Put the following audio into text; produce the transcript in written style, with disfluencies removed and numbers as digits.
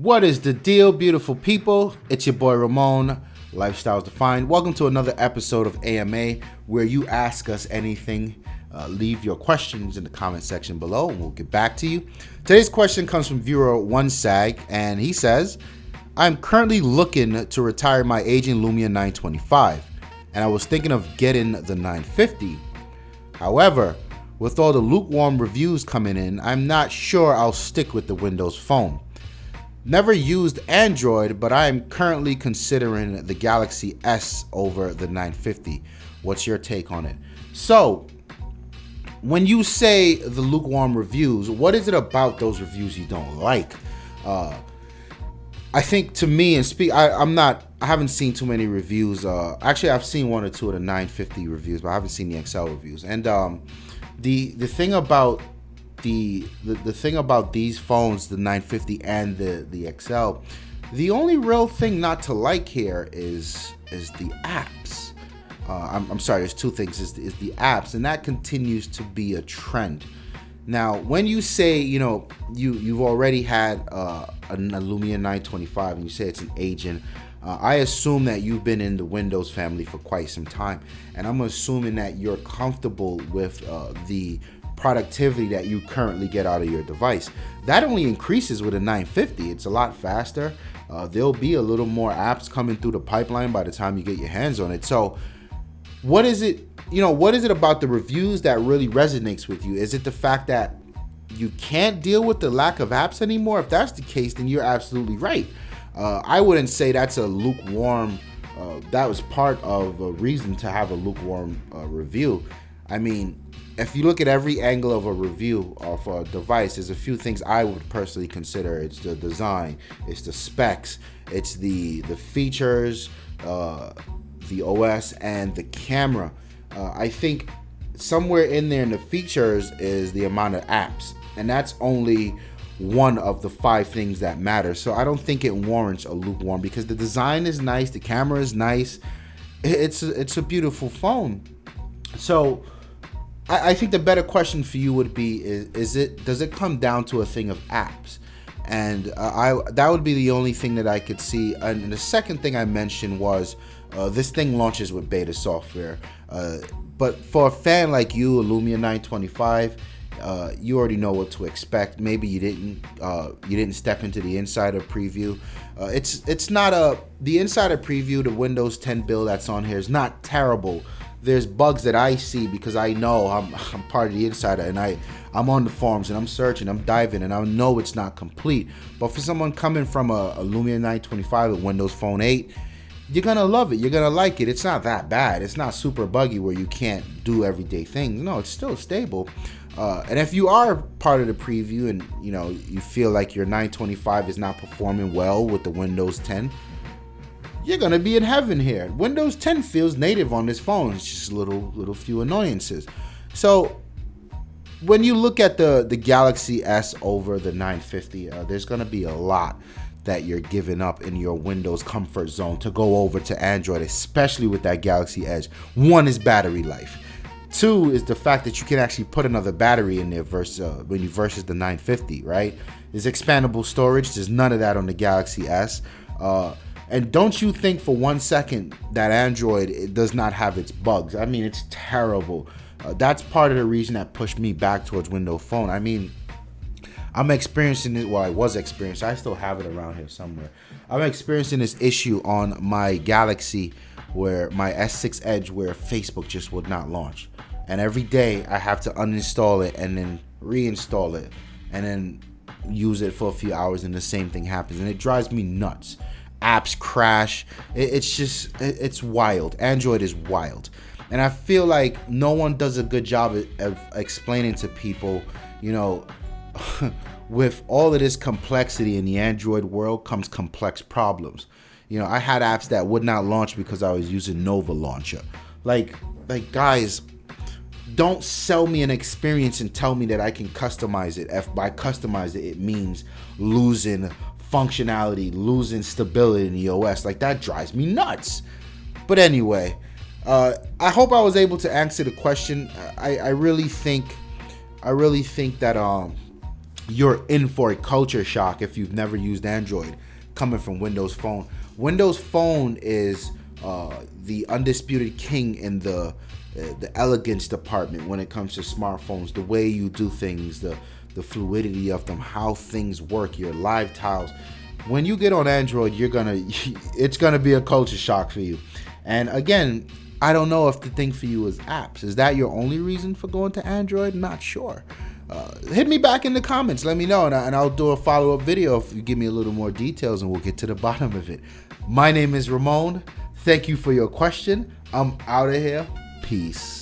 What is the deal, beautiful people? It's your boy Ramon, Lifestyles Defined. Welcome to another episode of AMA, where you ask us anything. Leave your questions in the comment section below, and we'll get back to you. Today's question comes from viewer 1sag, and he says, I'm currently looking to retire my aging Lumia 925, and I was thinking of getting the 950. However, with all the lukewarm reviews coming in, I'm not sure I'll stick with the Windows Phone. Never used Android, but I am currently considering the Galaxy S over the 950. What's your take on it? So, when you say the lukewarm reviews, what is it about those reviews you don't like? I think to me, and I haven't seen too many reviews. Actually, I've seen one or two of the 950 reviews, but I haven't seen the XL reviews. And the thing about the thing about these phones, the 950 and the XL, the only real thing not to like here is the apps. I'm sorry, there's two things. Is the apps, and that continues to be a trend. Now, when you say, you've already had a Lumia 925 and you say it's an aging, I assume that you've been in the Windows family for quite some time, and I'm assuming that you're comfortable with the productivity that you currently get out of your device. That only increases with a 950. It's a lot faster. There'll be a little more apps coming through the pipeline by the time you get your hands on it. So what is it about the reviews that really resonates with you? Is it the fact that you can't deal with the lack of apps anymore? If that's the case, then you're absolutely right. I wouldn't say that's a lukewarm, that was part of a reason to have a lukewarm review. I mean, if you look at every angle of a review of a device, there's a few things I would personally consider. It's the design, it's the specs, it's the features, the OS, and the camera. I think somewhere in there in the features is the amount of apps, and that's only one of the 5 things that matter. So I don't think it warrants a lukewarm, because the design is nice, the camera is nice, it's a beautiful phone. So I think the better question for you would be, does it come down to a thing of apps? And that would be the only thing that I could see. And the second thing I mentioned was this thing launches with beta software. But for a fan like you, a Lumia 925, you already know what to expect. Maybe you didn't step into the insider preview. It's not the insider preview. The Windows 10 build that's on here is not terrible. There's bugs that I see because I know I'm part of the insider, and I'm on the forums and I'm searching, I'm diving, and I know it's not complete. But for someone coming from a Lumia 925 with Windows Phone 8, you're gonna love it. You're gonna like it. It's not that bad. It's not super buggy where you can't do everyday things. No, it's still stable. And if you are part of the preview and you feel like your 925 is not performing well with the Windows 10, you're gonna be in heaven here. Windows 10 feels native on this phone. It's just little few annoyances. So when you look at the Galaxy S over the 950, there's gonna be a lot that you're giving up in your Windows comfort zone to go over to Android, especially with that Galaxy Edge. One is battery life. 2 is the fact that you can actually put another battery in there versus the 950, right? There's expandable storage. There's none of that on the Galaxy S. And don't you think for 1 second that Android does not have its bugs. I mean, it's terrible. That's part of the reason that pushed me back towards Windows Phone. I mean, I'm experiencing it. Well, I was experiencing. I still have it around here somewhere. I'm experiencing this issue on my Galaxy, where my S6 Edge, where Facebook just would not launch. And every day I have to uninstall it and then reinstall it and then use it for a few hours, and the same thing happens. And it drives me nuts. Apps crash. It's wild. Android is wild. And I feel like no one does a good job of explaining to people, with all of this complexity in the Android world comes complex problems. I had apps that would not launch because I was using Nova Launcher. Like guys, don't sell me an experience and tell me that I can customize it. If by customize it, it means losing functionality, losing stability in the OS. Like, that drives me nuts. But anyway, I hope I was able to answer the question. I really think that you're in for a culture shock if you've never used Android coming from Windows Phone. Windows Phone is the undisputed king in the elegance department when it comes to smartphones, the way you do things, the fluidity of them, how things work, your live tiles. When you get on Android, it's gonna be a culture shock for you. And again, I don't know if the thing for you is apps. Is that your only reason for going to Android? Not sure. Hit me back in the comments. Let me know, and I'll do a follow-up video if you give me a little more details, and we'll get to the bottom of it. My name is Ramon. Thank you for your question. I'm out of here. Peace.